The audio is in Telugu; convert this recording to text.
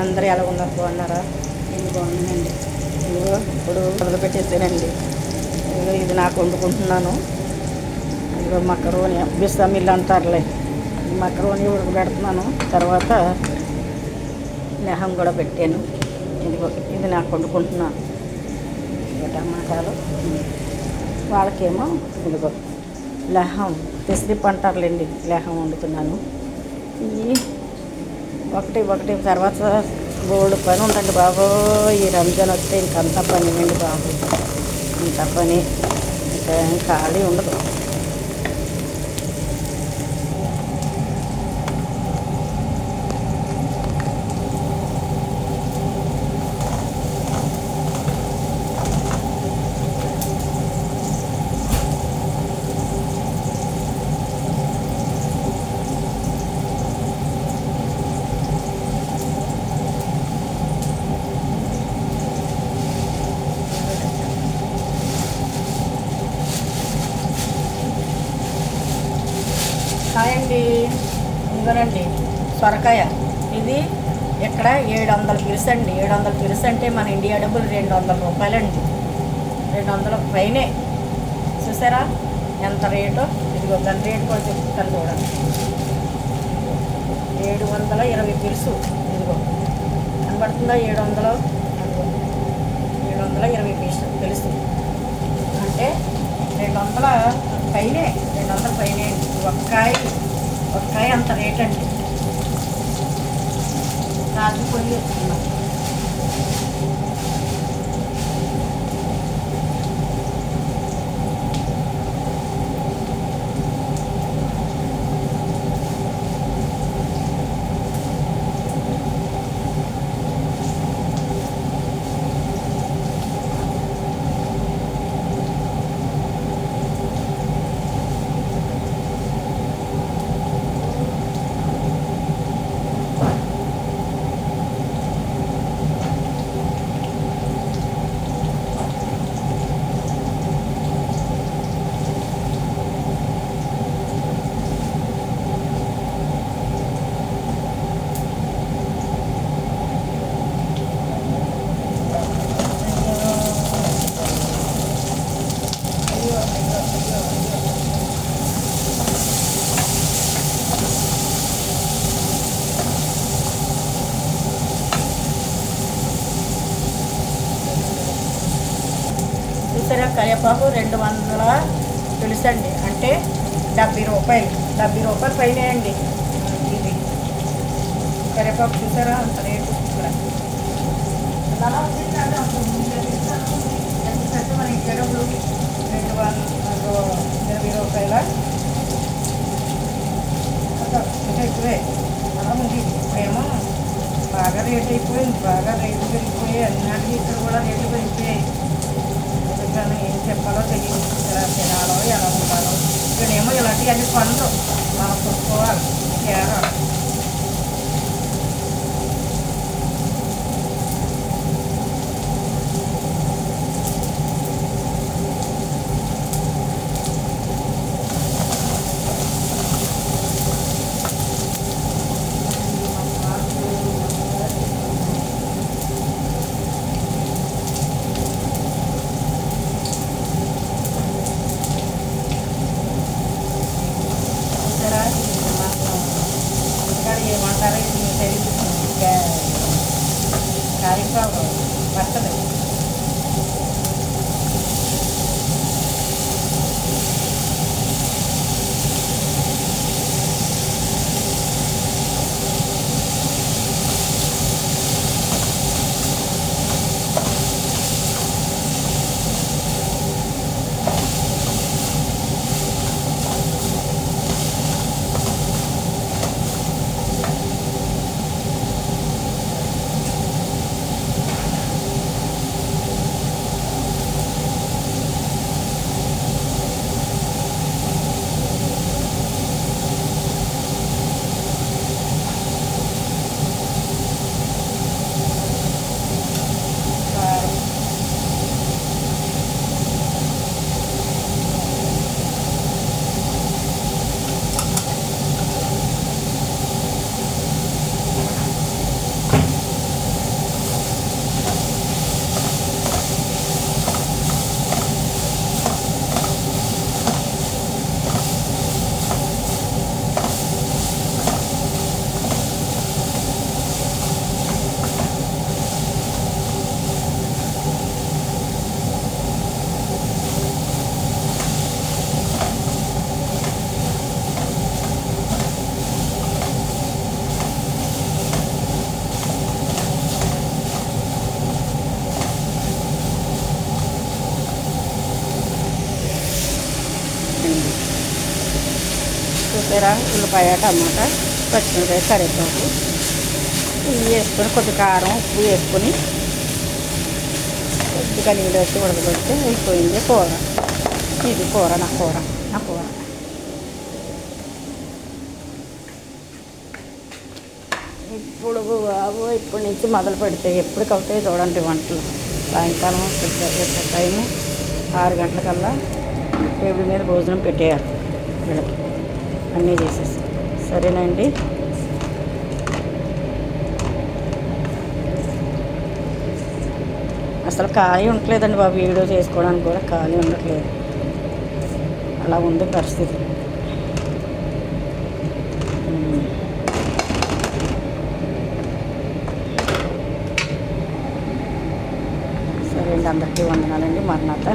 అందరూ ఎలా ఉన్నారు, బాగున్నారా? నేను బాగున్నానండి. ఇదిగో ఇప్పుడు మొదలుపెట్టేసానండి. ఇదిగో ఇది నాకు వండుకుంటున్నాను. ఇదిగో మక్కరోని బిస్సామిల్ అంటారులే, మక్కరోని ఉడకబెడుతున్నాను. తర్వాత లెహం కూడా పెట్టాను. ఇదిగో ఇది నాకు వండుకుంటున్నాను. టమాటాలు, వాళ్ళకేమో ఇదిగో లెహం తెస్లిప్ అంటారులేండి, లెహం వండుతున్నాను. ఇవి ఒకటి ఒకటి తర్వాత బోల్డ్ పని ఉందండి బాబు. ఈ రంజాన్ వస్తే ఇంకంతా పని అండి బాబు, ఇంత పని, ఇంకా ఖాళీ ఉండదు. హాయ్ అండి, ఇంకోనండి సొరకాయ. ఇది ఇక్కడ 700 పిలుసు అండి. 700 పిలుసు అంటే మన ఇండియా డబ్బులు 200 రూపాయలండి. 200 పైనే. చూసారా ఎంత రేటు? ఇదిగో దాని రేటు కూడా చెప్తాను చూడండి. 720 పిలుసు. ఇదిగో కనబడుతుందా? 700, 720 పిలుసు అంటే 200 పైనే. 200 పైనే అండి. ఒక్కాయ అంత రేట్ అండి. రాజు పొడి వస్తున్నాం. చూసారా, కరివేపాకు 200 తెలుసండి, అంటే 70 రూపాయలు. 70 రూపాయలు పైన అండి. ఇది కరివేపాకు చూసారా అంత రేటు. ఇక్కడ మన ఇంటి డబ్బులు 220 రూపాయల ఎక్కువే అలా ఉంది. ఇప్పుడేమో బాగా రేట్ అయిపోయింది, బాగా రేట్లు పెరిగిపోయాయి. అన్నిటికీ ఇక్కడ కూడా రేట్లు పెరిగిపోయాయి. కానీ ఏం చెప్పాలో తెలియదు, ఎలా తినాలో ఎలా ఉండాలో. ఇక్కడేమో ఇలాంటివన్నీ పండ్లు మనం కొనుక్కోవాలి. కేరళ ఏమంటారో ఇది తెలియదు. కాలిఫ్లవర్ పచ్చడి. కొత్తిమీర, ఉల్లిపాయ, టమాటా, పచ్చిమిరకాయ, కరివేపాకు ఇవి వేసుకొని కొద్ది కారం, ఉప్పు వేసుకొని కొద్దిగా నీళ్ళు వేసి ఉడకబెడితే అయిపోయింది కూర. ఇది కూర, నా కూర. ఇప్పుడు బాబు ఇప్పటి నుంచి మొదలు పెడితే ఎప్పటికవుతాయి చూడండి వంటలు. సాయంకాలం టైము 6 గంటలకల్లా టేబుల్ మీద భోజనం పెట్టేయాలి వీళ్ళకి, అన్నీ చేసేసి. సరేనండి. అసలు ఖాళీ ఉండట్లేదండి బాబు, వీడియో చేసుకోవడానికి కూడా ఖాళీ ఉండట్లేదు. అలా ఉంది పరిస్థితి. సరే అండి, అందరికీ వందనాలండి. మరణాత.